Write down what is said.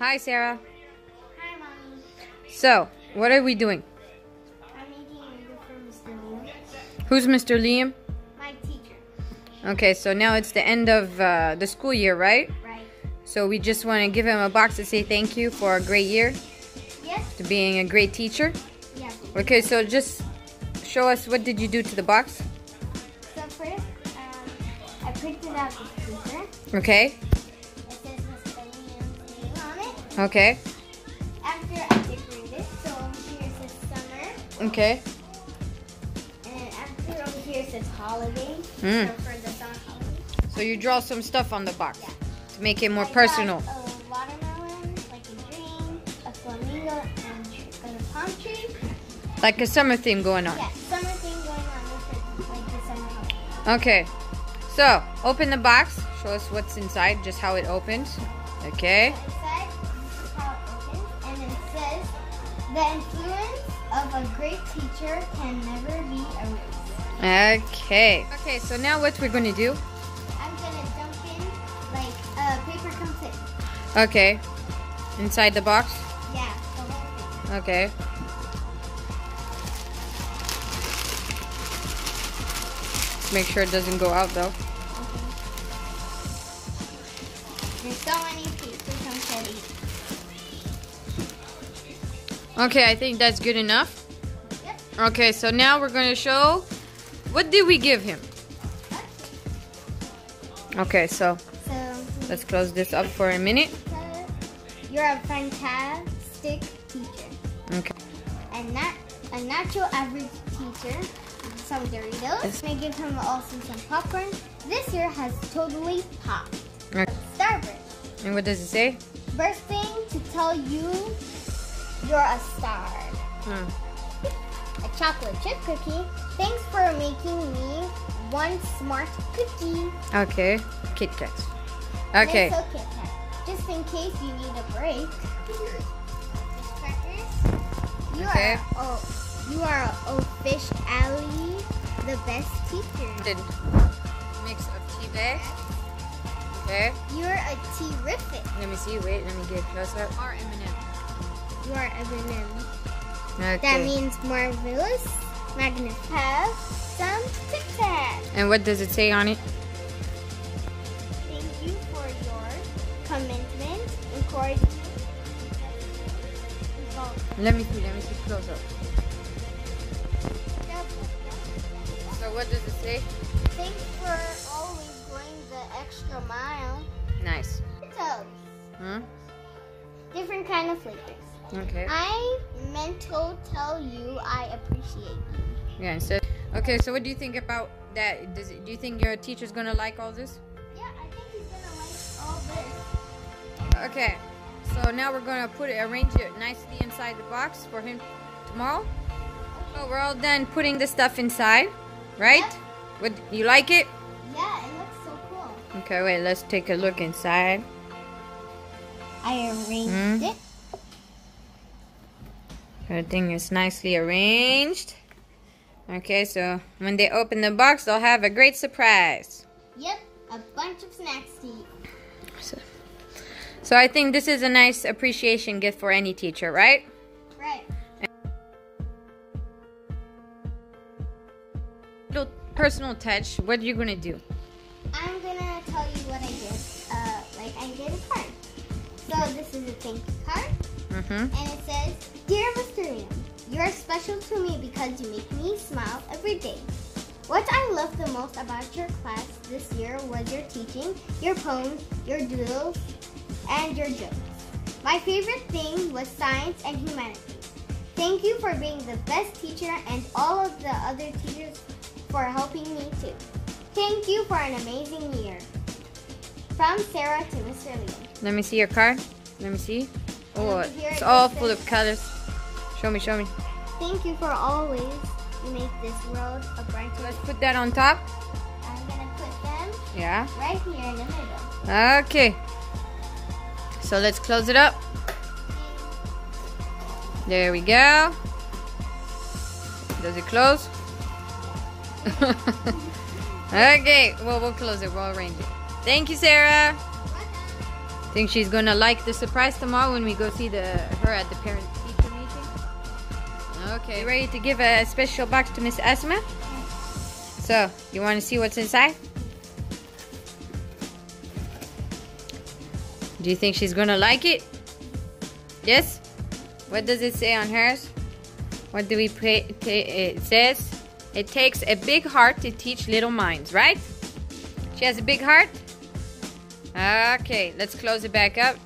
Hi, Sarah. Hi, Mommy. So, what are we doing? I'm making a video for Mr. Liam. Who's Mr. Liam? My teacher. Okay, so now it's the end of the school year, right? Right. So we just want to give him a box to say thank you for a great year. Yes. To being a great teacher. Yes. Okay, so just show us, what did you do to the box? So first, I printed out this paper. Okay. It says Mr. Liam's name on it. Okay. After I decorated it, so over here it says summer. Okay. And after over here it says holiday. Mm. So for the summer holiday. So you draw some stuff on the box Yeah. to make it more I personal. got a watermelon, like a dream, a flamingo, and a palm tree. Like a summer theme going on. Yeah, summer thing going on with it, like the summer holiday. Okay. So, open the box. Show us what's inside, just how it opens. Okay. So inside, this is how it opens, and it says, the influence of a great teacher can never be erased. Okay. Okay, so now what we're going to do. I'm gonna dump in, like, paper comes in. Okay. Inside the box. Yeah, the whole thing. Okay. Make sure it doesn't go out though. Okay. There's so many paper confetti. Okay, I think that's good enough. Yep. Okay, so now we're going to show, what did we give him? Okay, so So, let's close this up for a minute. you're a fantastic teacher. Okay. And not a Nacho average teacher. Some Doritos. Yes. I give him also some popcorn. This year has totally popped. Okay. Starburst. And what does it say? Bursting to tell you you're a star. Hmm. A chocolate chip cookie. Thanks for making me one smart cookie. Okay. Kit Kat. Okay. Little Kit Kat. Just in case you need a break. Fish crackers. Okay. You are officially the best teacher. Did mix of tea bags. Okay. You're a terrific. Let me see. Wait. Let me get closer. Or M&M. You are M&M. Okay. That means marvelous, magnificent, some Tic Tac. And what does it say on it? Thank you for your commitment, encouragement, involvement. Let me see close up. So what does it say? Thanks for always going the extra mile. Nice. Toes. Hmm? Different kind of flavors. Okay. I meant to tell you I appreciate you. Yeah, instead. Okay, so what do you think about that? Do you think your teacher's gonna like all this? Yeah, I think he's gonna like all this. Okay. So now we're gonna arrange it nicely inside the box for him tomorrow. So we're all done putting the stuff inside, right? Yep. What, you like it? Yeah, it looks so cool. Okay, wait. Let's take a look inside. I arranged it. Everything is nicely arranged. Okay, so when they open the box, they'll have a great surprise. Yep, a bunch of snacks to eat. So I think this is a nice appreciation gift for any teacher, right? Right. Little personal touch. What are you gonna do? I'm gonna tell you what I did. I did a card. So this is a thank you card. Mm-hmm. And it says, Dear Mr. Liam, you're special to me because you make me smile every day. What I loved the most about your class this year was your teaching, your poems, your doodles, and your jokes. My favorite thing was science and humanities. Thank you for being the best teacher and all of the other teachers for helping me too. Thank you for an amazing year. From Sara to Mr. Liam. Let me see your card. Let me see. Oh, Here it's it all says, full of colors. Show me, show me. Thank you for always make this world a brighter. Let's put that on top. I'm gonna put them Yeah. right here in the middle. Okay. So let's close it up. There we go. Does it close? Okay. Well, we'll close it. We'll arrange it. Thank you, Sarah. Think she's gonna like the surprise tomorrow when we go see her at the parent-teacher meeting? Okay, ready to give a special box to Miss Asma? So, you want to see what's inside? Do you think she's gonna like it? Yes? What does it say on hers? What do we pray? It says, it takes a big heart to teach little minds, right? She has a big heart? Okay, let's close it back up.